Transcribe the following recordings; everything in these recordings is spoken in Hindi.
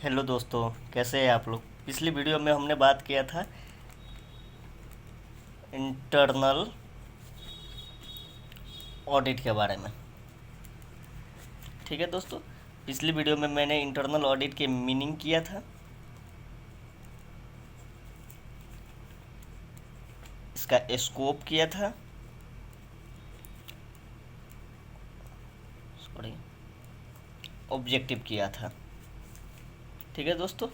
हेलो दोस्तों, कैसे हैं आप लोग। पिछली वीडियो में हमने बात किया था इंटरनल ऑडिट के बारे में। ठीक है दोस्तों, पिछली वीडियो में मैंने इंटरनल ऑडिट के मीनिंग किया था, इसका स्कोप किया था, सॉरी ऑब्जेक्टिव किया था। ठीक है दोस्तों,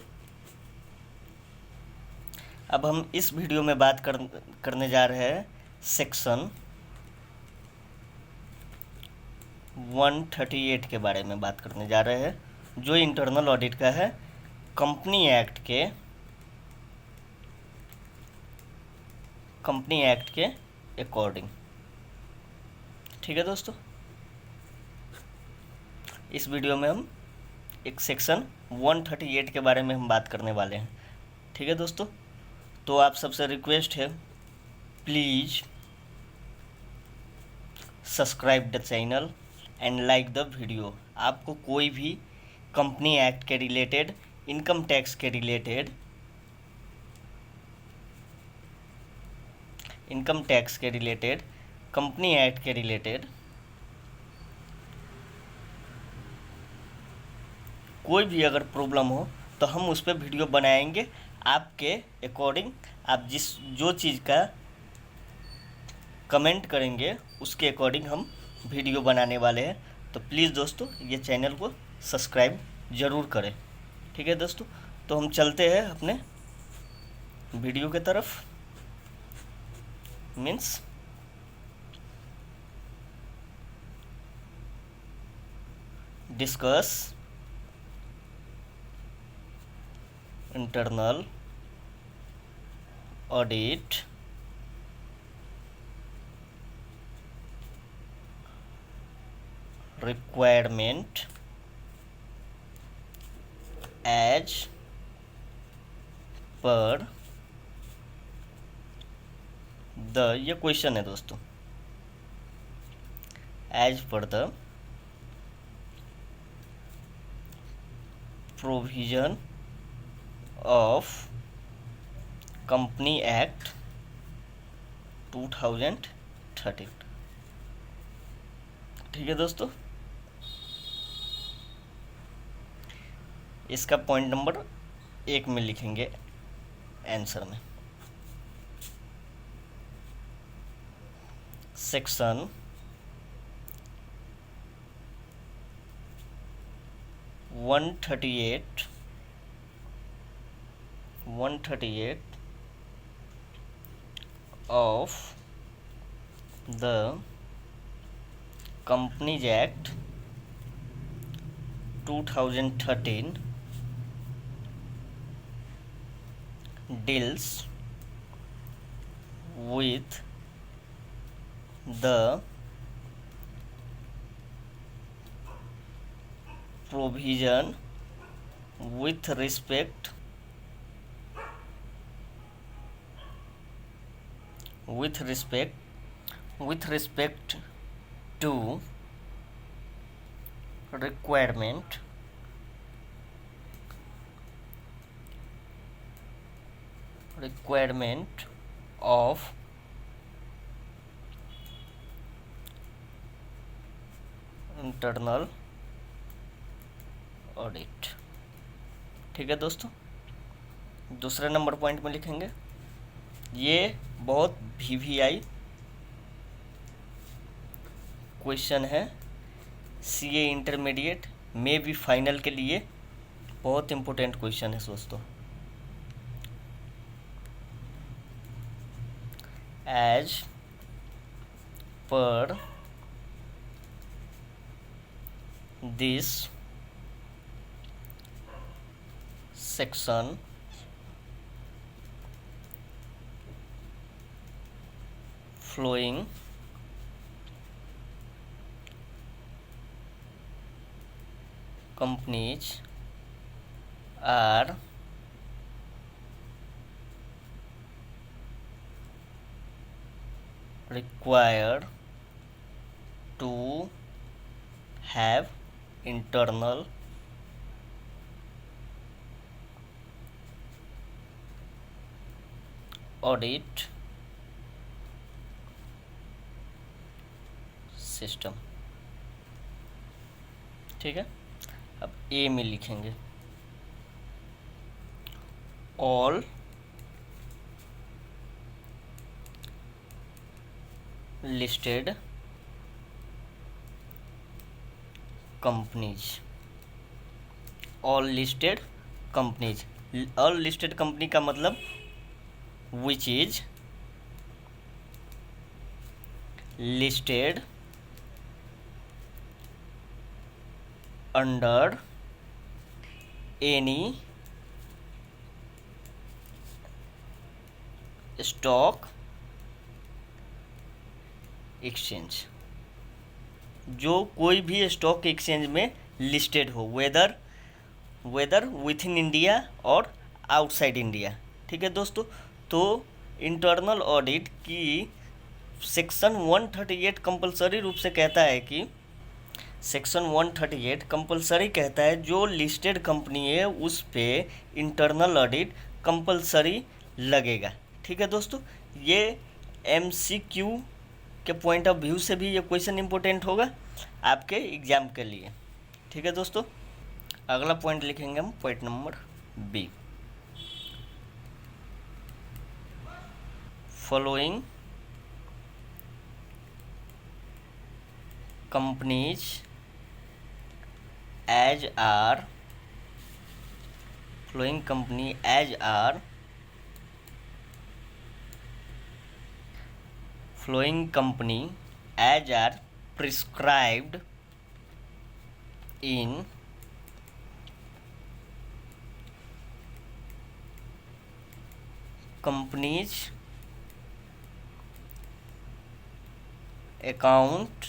अब हम इस वीडियो में बात करने जा रहे हैं सेक्शन 138 के बारे में बात करने जा रहे हैं, जो इंटरनल ऑडिट का है कंपनी एक्ट के अकॉर्डिंग। ठीक है दोस्तों, इस वीडियो में हम एक सेक्शन 138 के बारे में हम बात करने वाले हैं। ठीक है दोस्तों, तो आप सबसे रिक्वेस्ट है, please subscribe the channel and like the video. आपको कोई भी कंपनी एक्ट के रिलेटेड, इनकम टैक्स के रिलेटेड, कंपनी एक्ट के रिलेटेड कोई भी अगर प्रॉब्लम हो तो हम उस पर वीडियो बनाएंगे आपके अकॉर्डिंग। आप जो चीज़ का कमेंट करेंगे उसके अकॉर्डिंग हम वीडियो बनाने वाले हैं। तो प्लीज़ दोस्तों, ये चैनल को सब्सक्राइब ज़रूर करें। ठीक है दोस्तों, तो हम चलते हैं अपने वीडियो के तरफ। Means discuss internal audit requirement as per the, ये क्वेश्चन है दोस्तों, as per the provision of company act 2013। ठीक है दोस्तों, इसका पॉइंट नंबर 1 में लिखेंगे आंसर में। Section 138 of the Companies Act 2013 deals with the provision with respect to requirement of internal audit. ठीक है दोस्तों, दूसरे नंबर पॉइंट में लिखेंगे, ये बहुत VVI क्वेश्चन है, CA इंटरमीडिएट में भी फाइनल के लिए बहुत इम्पोर्टेंट क्वेश्चन है दोस्तों। As per this section flowing companies are required to have internal audit system. ठीक है, अब ए में लिखेंगे all listed companies. All listed companies, all listed company का मतलब which is listed under any stock exchange, जो कोई भी स्टॉक एक्सचेंज में लिस्टेड हो, वेदर विथ इन इंडिया और आउटसाइड इंडिया। ठीक है दोस्तों, तो इंटरनल ऑडिट की सेक्शन 138 कंपलसरी रूप से कहता है कि सेक्शन 138 कंपलसरी कहता है जो लिस्टेड कंपनी है उस पे इंटरनल ऑडिट कंपलसरी लगेगा। ठीक है दोस्तों, ये MCQ के पॉइंट ऑफ व्यू से भी ये क्वेश्चन इंपॉर्टेंट होगा आपके एग्जाम के लिए। ठीक है दोस्तों, अगला पॉइंट लिखेंगे हम point number B. Following companies as are, flowing company as are flowing company as are prescribed in company's account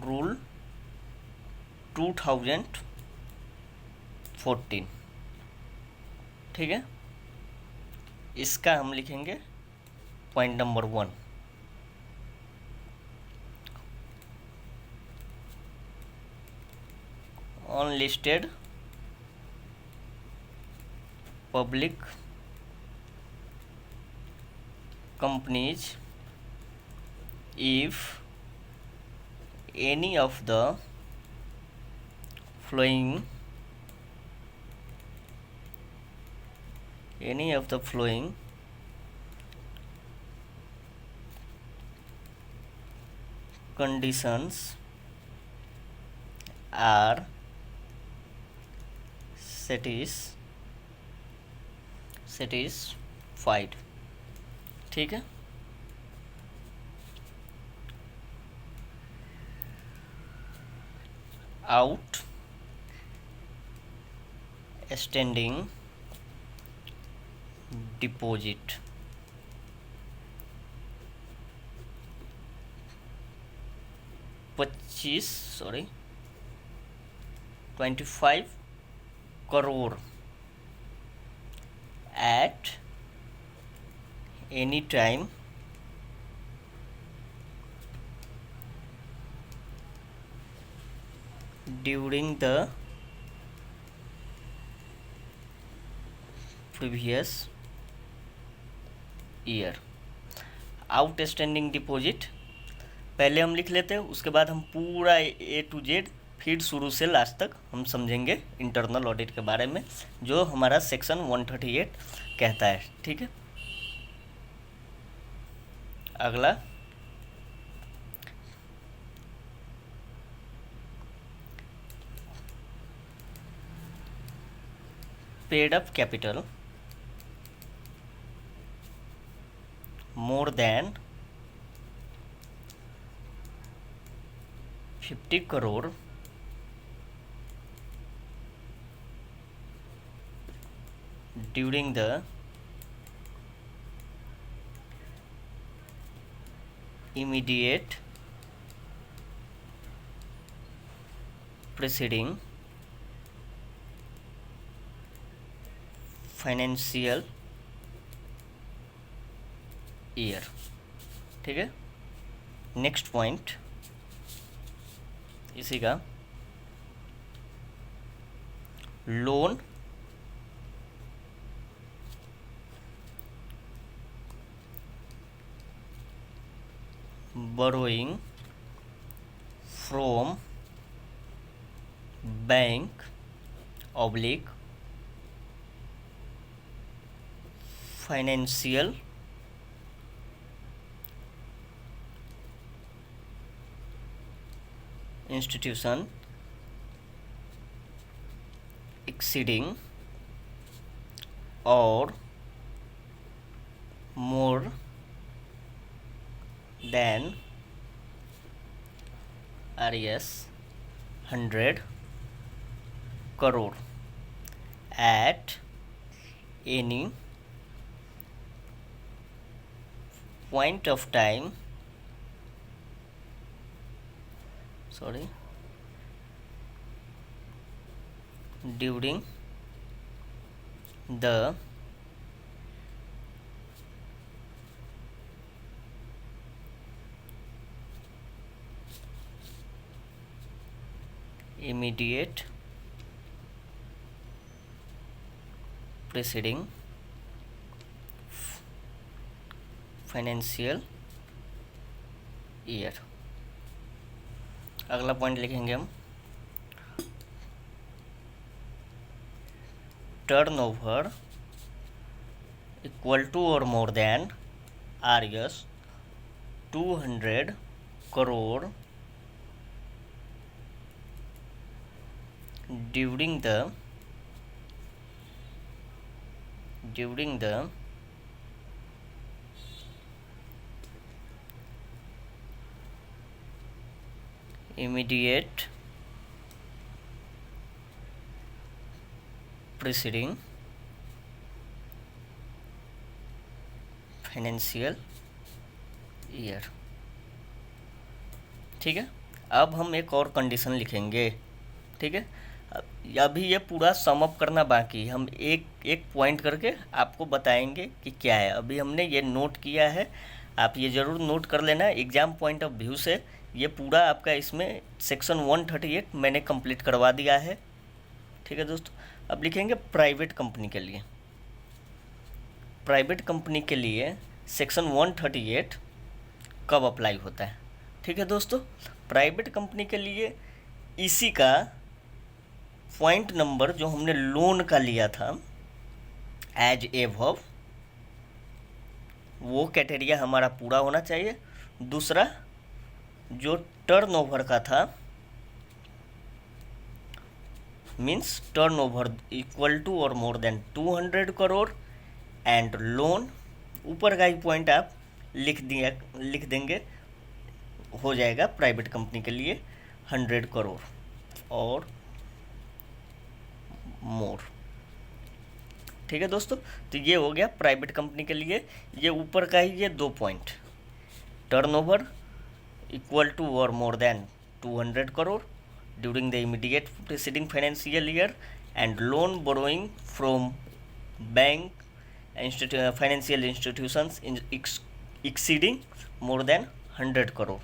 rule 2014। ठीक है, इसका हम लिखेंगे point number 1। Unlisted public companies if any of the following conditions are satisfied। ठीक है, outstanding deposit 25 crore at any time during the previous year। Outstanding deposit पहले हम लिख लेते हैं, उसके बाद हम पूरा A to Z फिर शुरू से लास्ट तक हम समझेंगे इंटरनल ऑडिट के बारे में, जो हमारा सेक्शन 138 कहता है। ठीक है, अगला paid up capital more than 50 crore during the immediate preceding financial year. ठीक है, नेक्स्ट पॉइंट इसी का loan borrowing from bank oblique financial institution exceeding or more than RS 100 crore at any point of time during the immediate preceding financial year. अगला पॉइंट लिखेंगे हम टर्नओवर इक्वल टू और more than RS 200 crore during the immediate preceding financial year. ठीक है, अब हम एक और कंडीशन लिखेंगे। ठीक है, अभी ये पूरा सम अप करना बाकी, हम एक एक पॉइंट करके आपको बताएंगे कि क्या है। अभी हमने ये नोट किया है, आप ये ज़रूर नोट कर लेना एग्ज़ाम पॉइंट ऑफ व्यू से। ये पूरा आपका इसमें सेक्शन 138 मैंने कंप्लीट करवा दिया है। ठीक है दोस्तों, अब लिखेंगे प्राइवेट कंपनी के लिए। प्राइवेट कंपनी के लिए सेक्शन 138 कब अप्लाई होता है। ठीक है दोस्तों, प्राइवेट कंपनी के लिए इसी का पॉइंट नंबर जो हमने लोन का लिया था एज एबव, वो क्राइटेरिया हमारा पूरा होना चाहिए। दूसरा जो टर्नओवर का था, मीन्स टर्नओवर इक्वल टू और more than 200 crore and loan, ऊपर का ही पॉइंट आप लिख देंगे, हो जाएगा प्राइवेट कंपनी के लिए 100 करोड़ और मोर। ठीक है दोस्तों, तो ये हो गया प्राइवेट कंपनी के लिए। ये ऊपर का ही ये दो पॉइंट, टर्नओवर इक्वल टू और more than 200 crore during the immediate preceding financial year and loan borrowing from bank financial institutions exceeding more than 100 crore.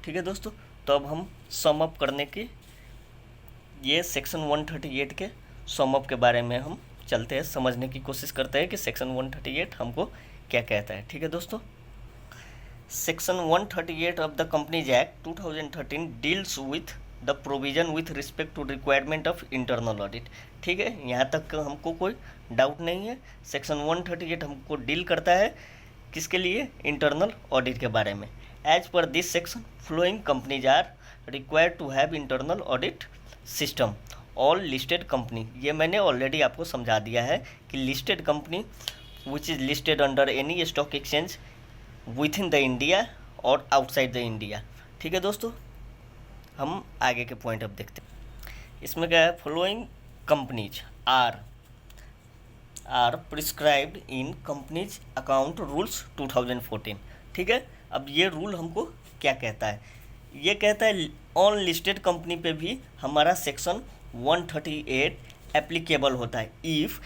ठीक है दोस्तों, तो अब हम सम अप करने की, ये सेक्शन 138 के सम अप के बारे में हम चलते हैं, समझने की कोशिश करते हैं कि सेक्शन 138 हमको क्या कहता है। ठीक है दोस्तों, section 138 of the companies act 2013 deals with the provision with respect to requirement of internal audit. ठीक है, यहाँ तक हमको कोई डाउट नहीं है। सेक्शन 138 हमको डील करता है किसके लिए, इंटरनल ऑडिट के बारे में। As per this section following companies are required to have internal audit system. All listed company, ये मैंने ऑलरेडी आपको समझा दिया है कि listed company which is listed under any stock exchange within the India और आउटसाइड द इंडिया। ठीक है दोस्तों, हम आगे के पॉइंट अब देखते हैं। इसमें क्या है, following companies are prescribed in companies account rules 2014। ठीक है, अब ये रूल हमको क्या कहता है, ये कहता है ऑन लिस्टेड कंपनी पे भी हमारा सेक्शन 138 एप्लीकेबल होता है। इफ़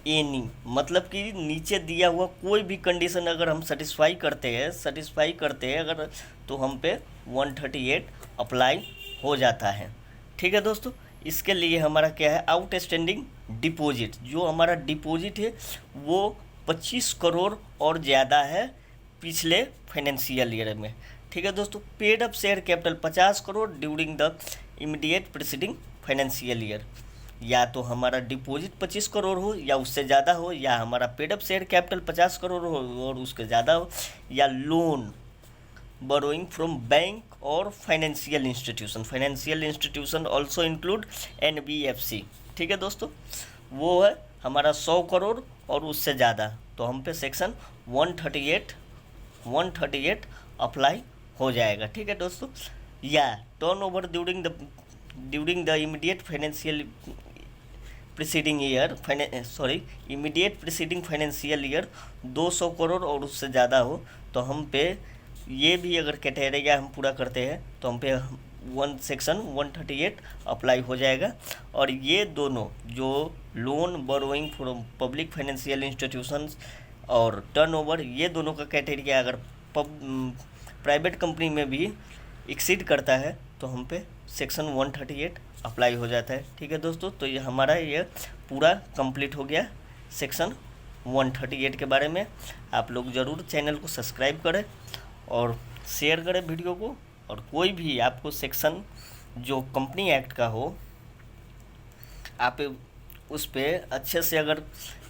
एनी मतलब कि नीचे दिया हुआ कोई भी कंडीशन अगर हम सेटिस्फाई करते हैं अगर, तो हम पे 138 अप्लाई हो जाता है। ठीक है दोस्तों, इसके लिए हमारा क्या है, आउटस्टैंडिंग डिपॉजिट, जो हमारा डिपॉजिट है वो 25 करोड़ और ज़्यादा है पिछले फाइनेंशियल ईयर में। ठीक है दोस्तों, paid up share capital 50 crore during the immediate preceding financial year. या तो हमारा डिपॉजिट 25 करोड़ हो या उससे ज़्यादा हो, या हमारा paid up share capital 50 crore हो और उसके ज़्यादा हो, या लोन बोरोइंग फ्रॉम बैंक और financial institution also include NBFC। ठीक है दोस्तों, वो है हमारा 100 करोड़ और उससे ज़्यादा, तो हम पे सेक्शन 138 अप्लाई हो जाएगा। ठीक है दोस्तों, या turn over during the immediate preceding financial year 200 crore और उससे ज़्यादा हो, तो हम पे ये भी अगर क्राइटेरिया हम पूरा करते हैं तो हम पे सेक्शन 138 अप्लाई हो जाएगा। और ये दोनों जो loan borrowing from public financial institutions और टर्नओवर, ये दोनों का क्राइटेरिया अगर प्राइवेट कंपनी में भी एक्सीड करता है तो हम पे सेक्शन 138 अप्लाई हो जाता है। ठीक है दोस्तों, तो ये हमारा ये पूरा कंप्लीट हो गया सेक्शन 138 के बारे में। आप लोग ज़रूर चैनल को सब्सक्राइब करें और शेयर करें वीडियो को। और कोई भी आपको सेक्शन जो कंपनी एक्ट का हो, आप उस पर अच्छे से अगर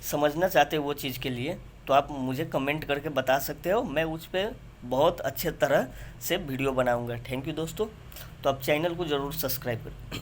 समझना चाहते हो वो चीज़ के लिए, तो आप मुझे कमेंट करके बता सकते हो, मैं उस पर बहुत अच्छे तरह से वीडियो बनाऊंगा। थैंक यू दोस्तों, तो आप चैनल को ज़रूर सब्सक्राइब करें।